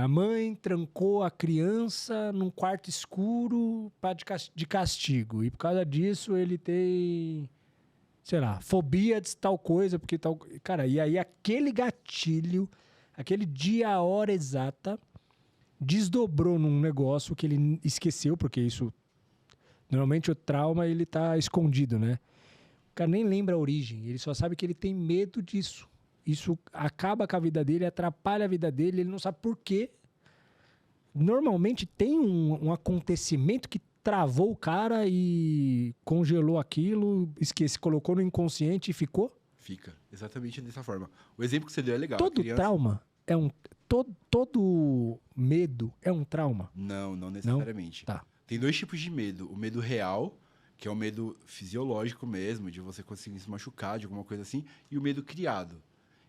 A mãe trancou a criança num quarto escuro de castigo. E por causa disso ele tem, sei lá, fobia de tal coisa, porque tal. Cara, e aí aquele gatilho, aquele dia, a hora exata, desdobrou num negócio que ele esqueceu, porque isso. Normalmente o trauma ele tá escondido, né? O cara nem lembra a origem, ele só sabe que ele tem medo disso. Isso acaba com a vida dele, atrapalha a vida dele, ele não sabe por quê. Normalmente tem um acontecimento que travou o cara e congelou aquilo, colocou no inconsciente e ficou. Fica, exatamente dessa forma. O exemplo que você deu é legal. Todo trauma é um... Todo medo é um trauma? Não necessariamente. Não? Tá. Tem 2 tipos de medo. O medo real, que é o medo fisiológico mesmo, de você conseguir se machucar, de alguma coisa assim, e o medo criado.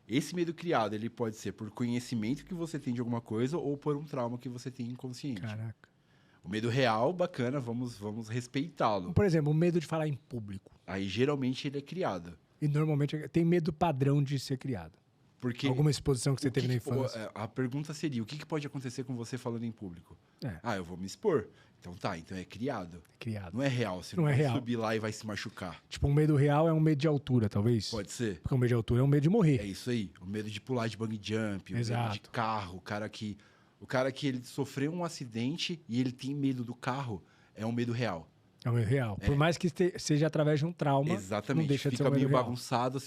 Esse medo criado, ele pode ser por conhecimento que você tem de alguma coisa ou por um trauma que você tem inconsciente. Caraca. O medo real, bacana, vamos respeitá-lo. Por exemplo, o medo de falar em público. Aí, geralmente, ele é criado. E normalmente tem medo padrão de ser criado. Porque alguma exposição que você teve na infância. A pergunta seria, o que pode acontecer com você falando em público? Eu vou me expor. Então então é criado. É criado. Não é real. Você não vai real. subir lá e vai se machucar. Tipo, um medo real é um medo de altura, talvez? Pode ser. Porque o medo de altura é um medo de morrer. É isso aí. O medo de pular de bungee jump, o Exato. medo de carro. O cara que ele sofreu um acidente e ele tem medo do carro, é um medo real. É um medo real. Por mais que seja através de um trauma, exatamente. não deixa de ser um Fica medo meio real. bagunçado.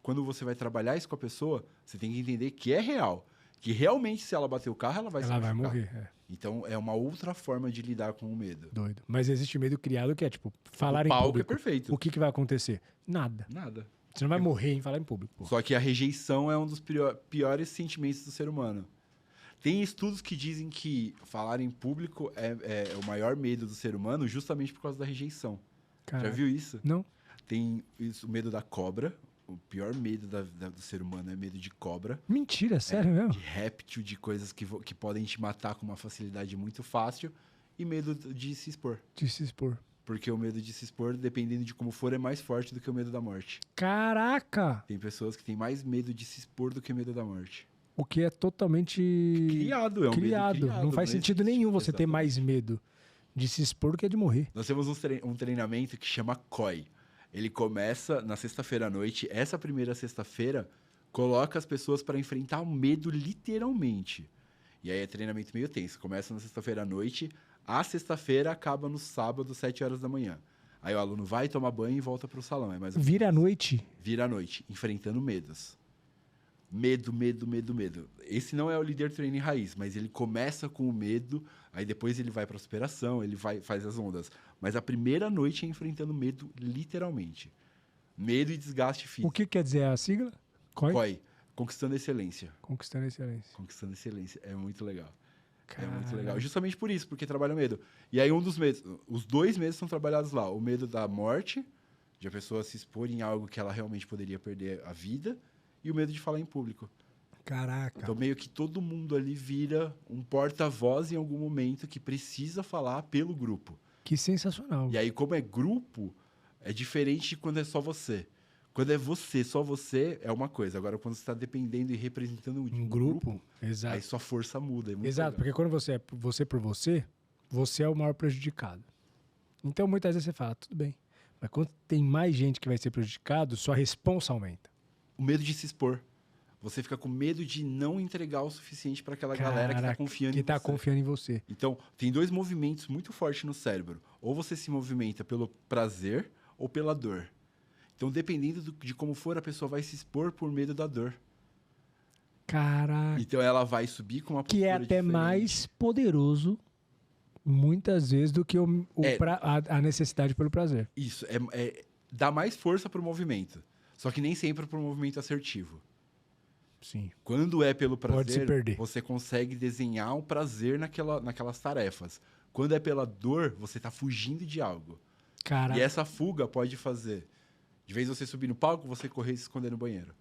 Quando você vai trabalhar isso com a pessoa, você tem que entender que é real. Que realmente, se ela bater o carro, ela vai se machucar. Ela vai morrer, Então, é uma outra forma de lidar com o medo. Doido. Mas existe medo criado que é, tipo, falar o em palco público. É perfeito. O que vai acontecer? Nada. Você não vai morrer em falar em público. Pô. Só que a rejeição é um dos piores sentimentos do ser humano. Tem estudos que dizem que falar em público é o maior medo do ser humano justamente por causa da rejeição. Caraca. Já viu isso? Não. Tem o medo da cobra. O pior medo do ser humano é medo de cobra. Mentira, sério mesmo? De réptil, de coisas que podem te matar com uma facilidade muito fácil. E medo de se expor. De se expor. Porque o medo de se expor, dependendo de como for, é mais forte do que o medo da morte. Caraca! Tem pessoas que têm mais medo de se expor do que medo da morte. O que é totalmente... Criado, é um medo criado. Não faz sentido nenhum você ter mais medo de se expor do que de morrer. Nós temos um treinamento que chama COI. Ele começa na sexta-feira à noite. Essa primeira sexta-feira coloca as pessoas para enfrentar o medo literalmente. E aí é treinamento meio tenso. Começa na sexta-feira à noite. A sexta-feira acaba no sábado, 7 horas da manhã. Aí o aluno vai tomar banho e volta para o salão. É mais Vira à noite? Vira à noite, enfrentando medos. Medo, medo, medo, medo. Esse não é o líder training raiz, mas ele começa com o medo, aí depois ele vai para a superação, ele faz as ondas. Mas a primeira noite é enfrentando medo literalmente. Medo e desgaste físico. O que quer dizer a sigla? COI. Conquistando excelência. Conquistando excelência. Conquistando excelência. É muito legal. Caramba. É muito legal. Justamente por isso, porque trabalha o medo. E aí um dos medos, os 2 medos são trabalhados lá. O medo da morte, de a pessoa se expor em algo que ela realmente poderia perder a vida, e o medo de falar em público. Caraca. Então, meio que todo mundo ali vira um porta-voz em algum momento que precisa falar pelo grupo. Que sensacional. E aí, como é grupo, é diferente de quando é só você. Quando é você, só você, é uma coisa. Agora, quando você está dependendo e representando um grupo, exato. Aí sua força muda. É muito exato, legal. porque quando você é você por você, você é o maior prejudicado. Então, muitas vezes você fala, tudo bem. Mas quando tem mais gente que vai ser prejudicado, sua responsa aumenta. O medo de se expor. Você fica com medo de não entregar o suficiente para aquela galera que está confiando em você. Que está confiando em você. Então, tem 2 movimentos muito fortes no cérebro. Ou você se movimenta pelo prazer ou pela dor. Então, dependendo de como for, a pessoa vai se expor por medo da dor. Caraca. Então, ela vai subir com uma postura que é até diferente. mais poderoso, muitas vezes, do que a necessidade pelo prazer. Isso. Dá mais força para o movimento. Só que nem sempre para o movimento assertivo. Sim. Quando é pelo prazer, Pode se perder. você consegue desenhar um prazer naquelas tarefas. Quando é pela dor, você está fugindo de algo. Caraca. E essa fuga pode fazer, de vez você subir no palco, você correr e se esconder no banheiro.